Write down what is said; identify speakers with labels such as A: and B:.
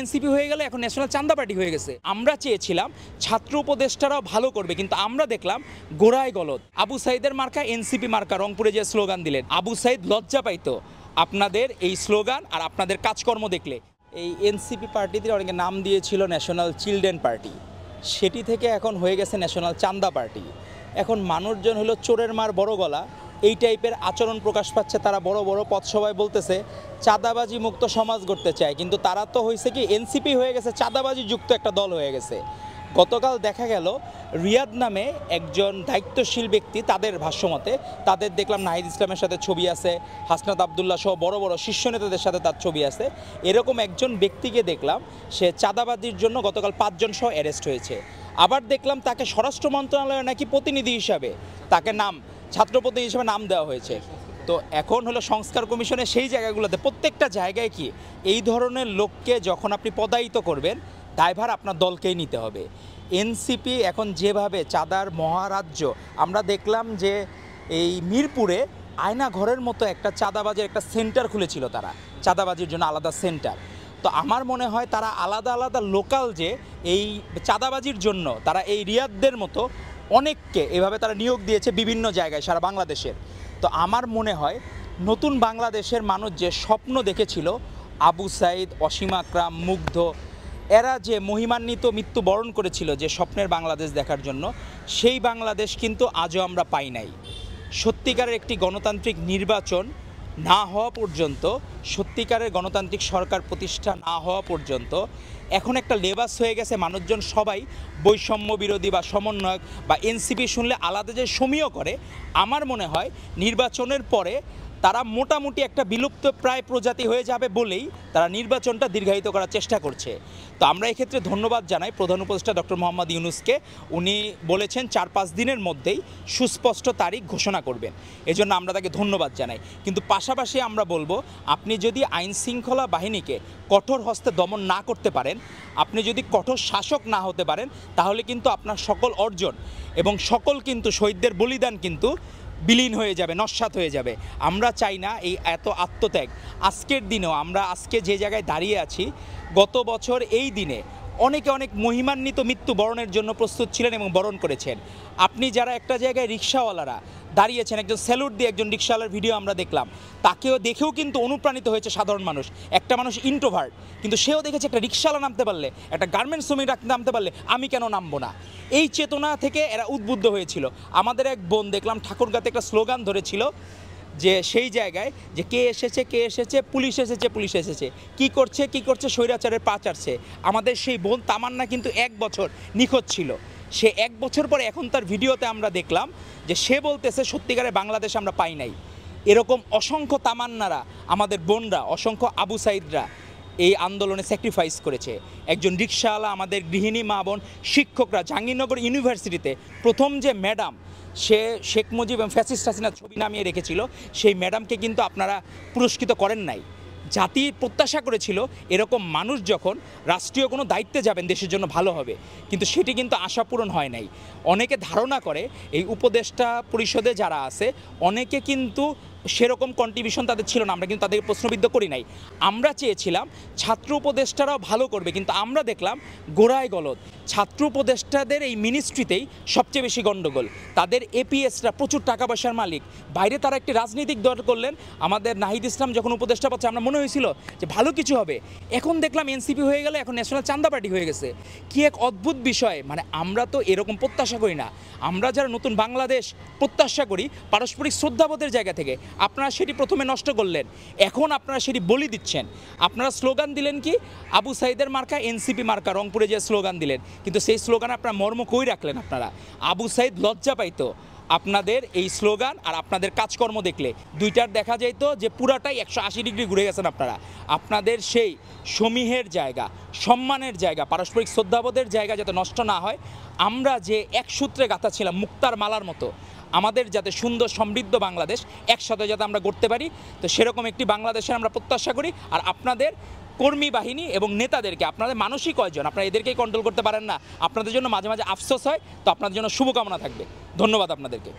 A: NCP হয়ে গেলে এখন ন্যাশনাল চাঁদা পার্টি হয়ে গেছে। আমরা চেয়েছিলাম ছাত্র উপদেষ্টারাও ভালো করবে, কিন্তু আমরা দেখলাম গোড়ায় গলদ। আবু সাইদের মার্কা এনসিপি মার্কা, রংপুরে যে স্লোগান দিলেন, আবু সাইদ লজ্জা পাইতো আপনাদের এই স্লোগান আর আপনাদের কাজকর্ম দেখলে। এই এনসিপি পার্টিতে অনেকে নাম দিয়েছিল ন্যাশনাল চিলড্রেন পার্টি, সেটি থেকে এখন হয়ে গেছে ন্যাশনাল চাঁদা পার্টি। এখন মানুষজন হলো চোরের মার বড় গলা, এই টাইপের আচরণ প্রকাশ পাচ্ছে। তারা বড় বড় পথসভায় বলতেছে চাঁদাবাজি মুক্ত সমাজ গড়তে চায়, কিন্তু তারা তো হয়েছে কি এনসিপি হয়ে গেছে, চাঁদাবাজি যুক্ত একটা দল হয়ে গেছে। গতকাল দেখা গেল রিয়াদ নামে একজন দায়িত্বশীল ব্যক্তি, তাদের ভাষ্যমতে তাদের দেখলাম নাহিদ ইসলামের সাথে ছবি আছে, হাসনাত আবদুল্লাহ সহ বড় বড় শীর্ষ নেতাদের সাথে তার ছবি আছে। এরকম একজন ব্যক্তিকে দেখলাম সে চাঁদাবাজির জন্য গতকাল 5 জন সহ অ্যারেস্ট হয়েছে। আবার দেখলাম তাকে স্বরাষ্ট্র মন্ত্রণালয়ে নাকি প্রতিনিধি হিসাবে তাকে ছাত্র প্রতিনিধি হিসেবে নাম দেওয়া হয়েছে। তো এখন হলো সংস্কার কমিশনের সেই জায়গাগুলোতে প্রত্যেকটা জায়গায় কি এই ধরনের লোককে যখন আপনি পদায়িত করবেন, দায়ভার আপনার দলকেই নিতে হবে। এনসিপি এখন যেভাবে চাঁদার মহারাজ্য, আমরা দেখলাম যে এই মিরপুরে আয়না ঘরের মতো একটা চাঁদাবাজির একটা সেন্টার খুলেছিল, তারা চাঁদাবাজির জন্য আলাদা সেন্টার। তো আমার মনে হয় তারা আলাদা আলাদা লোকাল যে এই চাঁদাবাজির জন্য তারা এই রিয়াদদের মতো অনেককে এভাবে তারা নিয়োগ দিয়েছে বিভিন্ন জায়গায় সারা বাংলাদেশের। তো আমার মনে হয় নতুন বাংলাদেশের মানুষ যে স্বপ্ন দেখেছিল, আবু সাইদ, অসীম আকরাম, মুগ্ধ, এরা যে মহিমান্বিত মৃত্যুবরণ করেছিল যে স্বপ্নের বাংলাদেশ দেখার জন্য, সেই বাংলাদেশ কিন্তু আজও আমরা পাই নাই। সত্যিকারের একটি গণতান্ত্রিক নির্বাচন না হওয়া পর্যন্ত, সত্যিকারের গণতান্ত্রিক সরকার প্রতিষ্ঠা না হওয়া পর্যন্ত এখন একটা লেবাস হয়ে গেছে মানুষজন সবাই বৈষম্য বিরোধী বা সমন্বয়ক বা এনসিপি শুনলে আলাদা যে সমীহ করে। আমার মনে হয় নির্বাচনের পরে তারা মোটামুটি একটা বিলুপ্ত প্রায় প্রজাতি হয়ে যাবে বলেই তারা নির্বাচনটা দীর্ঘায়িত করার চেষ্টা করছে। তো আমরা এক্ষেত্রে ধন্যবাদ জানাই প্রধান উপদেষ্টা ডক্টর মোহাম্মদ ইউনূসকে। উনি বলেছেন 4-5 দিনের মধ্যেই সুস্পষ্ট তারিখ ঘোষণা করবেন, এজন্য আমরা তাকে ধন্যবাদ জানাই। কিন্তু পাশাপাশি আমরা বলবো, আপনি যদি আইন শৃঙ্খলা বাহিনীকে কঠোর হস্তে দমন না করতে পারেন, আপনি যদি কঠোর শাসক না হতে পারেন, তাহলে কিন্তু আপনার সকল অর্জন এবং সকল কিন্তু শহীদদের বলিদান কিন্তু বিলীন হয়ে যাবে, নস্যাৎ হয়ে যাবে। আমরা চাই না এই এত আত্মত্যাগ। আজকের দিনেও আমরা আজকে যে জায়গায় দাঁড়িয়ে আছি, গত বছর এই দিনে অনেকে অনেক মহিমান্বিত মৃত্যুবরণের জন্য প্রস্তুত ছিলেন এবং বরণ করেছেন। আপনি যারা একটা জায়গায় রিক্সাওয়ালারা দাঁড়িয়েছেন, একজন স্যালুট দিয়ে একজন রিক্সাওয়ালার ভিডিও আমরা দেখলাম, তাকেও দেখেও কিন্তু অনুপ্রাণিত হয়েছে সাধারণ মানুষ। একটা মানুষ ইন্ট্রোভার্ট, কিন্তু সেও দেখেছে একটা রিক্সাওয়ালা নামতে পারলে, একটা গার্মেন্টস শ্রমিক নামতে পারলে আমি কেন নামবো না। এই চেতনা থেকে এরা উদ্বুদ্ধ হয়েছিল। আমাদের এক বোন দেখলাম ঠাকুরগাঁতে একটা স্লোগান ধরেছিল যে সেই জায়গায় যে কে এসেছে, পুলিশ এসেছে, কি করছে স্বৈরাচারের পা চাটছে। আমাদের সেই বোন তামান্না কিন্তু 1 বছর নিখোঁজ ছিল। সে 1 বছর পরে এখন তার ভিডিওতে আমরা দেখলাম যে সে বলতেছে সত্যিকারের বাংলাদেশ আমরা পাই নাই। এরকম অসংখ্য তামান্নারা, আমাদের বোনরা, অসংখ্য আবু সাইদরা এই আন্দোলনে স্যাক্রিফাইস করেছে। একজন রিক্সাওয়ালা, আমাদের গৃহিণী মা বোন, শিক্ষকরা, জাহাঙ্গীরনগর ইউনিভার্সিটিতে প্রথম যে ম্যাডাম, সে শেখ মুজিব এবং ফ্যাসিস্ট হাসিনার ছবি নামিয়ে রেখেছিল, সেই ম্যাডামকে কিন্তু আপনারা পুরস্কৃত করেন নাই। জাতি প্রত্যাশা করেছিল এরকম মানুষ যখন রাষ্ট্রীয় কোনো দায়িত্বে যাবেন দেশের জন্য ভালো হবে, কিন্তু সেটি কিন্তু আশা পূরণ হয় নাই। অনেকে ধারণা করে এই উপদেষ্টা পরিষদে যারা আছে অনেকে কিন্তু সেরকম কন্ট্রিবিউশন তাদের ছিল না, আমরা কিন্তু তাদেরকে প্রশ্নবিদ্ধ করি নাই। আমরা চেয়েছিলাম ছাত্র উপদেষ্টারাও ভালো করবে, কিন্তু আমরা দেখলাম গোড়ায় গলদ। ছাত্র উপদেষ্টাদের এই মিনিস্ট্রিতেই সবচেয়ে বেশি গণ্ডগোল। তাদের এপিএসরা প্রচুর টাকা পয়সার মালিক, বাইরে তারা একটি রাজনৈতিক দল করলেন। আমাদের নাহিদ ইসলাম যখন উপদেষ্টা পাচ্ছে আমরা মনে হয়েছিল যে ভালো কিছু হবে, এখন দেখলাম এনসিপি হয়ে গেলে এখন ন্যাশনাল চাঁদা পার্টি হয়ে গেছে। কি এক অদ্ভুত বিষয়! মানে আমরা তো এরকম প্রত্যাশা করি না। আমরা যারা নতুন বাংলাদেশ প্রত্যাশা করি পারস্পরিক শ্রদ্ধাবোধের জায়গা থেকে, আপনারা সেটি প্রথমে নষ্ট করলেন, এখন আপনারা সেটি বলি দিচ্ছেন। আপনারা স্লোগান দিলেন কি আবু সাইদের মার্কা এনসিপি মার্কা, রংপুরে যে স্লোগান দিলেন, কিন্তু সেই স্লোগানে আপনারা মর্ম কই রাখলেন? আপনারা আবু সাইদ লজ্জা পাইতো আপনাদের এই স্লোগান আর আপনাদের কাজকর্ম দেখলে। দুইটার দেখা যাইতো যে পুরাটাই 180 ডিগ্রি ঘুরে গেছেন আপনারা। আপনাদের সেই সমীহের জায়গা, সম্মানের জায়গা, পারস্পরিক শ্রদ্ধাবোধের জায়গা যাতে নষ্ট না হয়, আমরা যে এক সূত্রে গাঁথা ছিলাম মুক্তার মালার মতো, আমাদের যাতে সুন্দর সমৃদ্ধ বাংলাদেশ একসাথে যাতে আমরা করতে পারি, তো সেরকম একটি বাংলাদেশের আমরা প্রত্যাশা করি। আর আপনাদের কর্মী বাহিনী এবং নেতাদেরকে, আপনাদের মানুষই কয়জন, আপনারা এদেরকেই কন্ট্রোল করতে পারেন না। আপনাদের জন্য মাঝে মাঝে আফসোস হয়। তো আপনাদের জন্য শুভকামনা থাকবে। ধন্যবাদ আপনাদেরকে।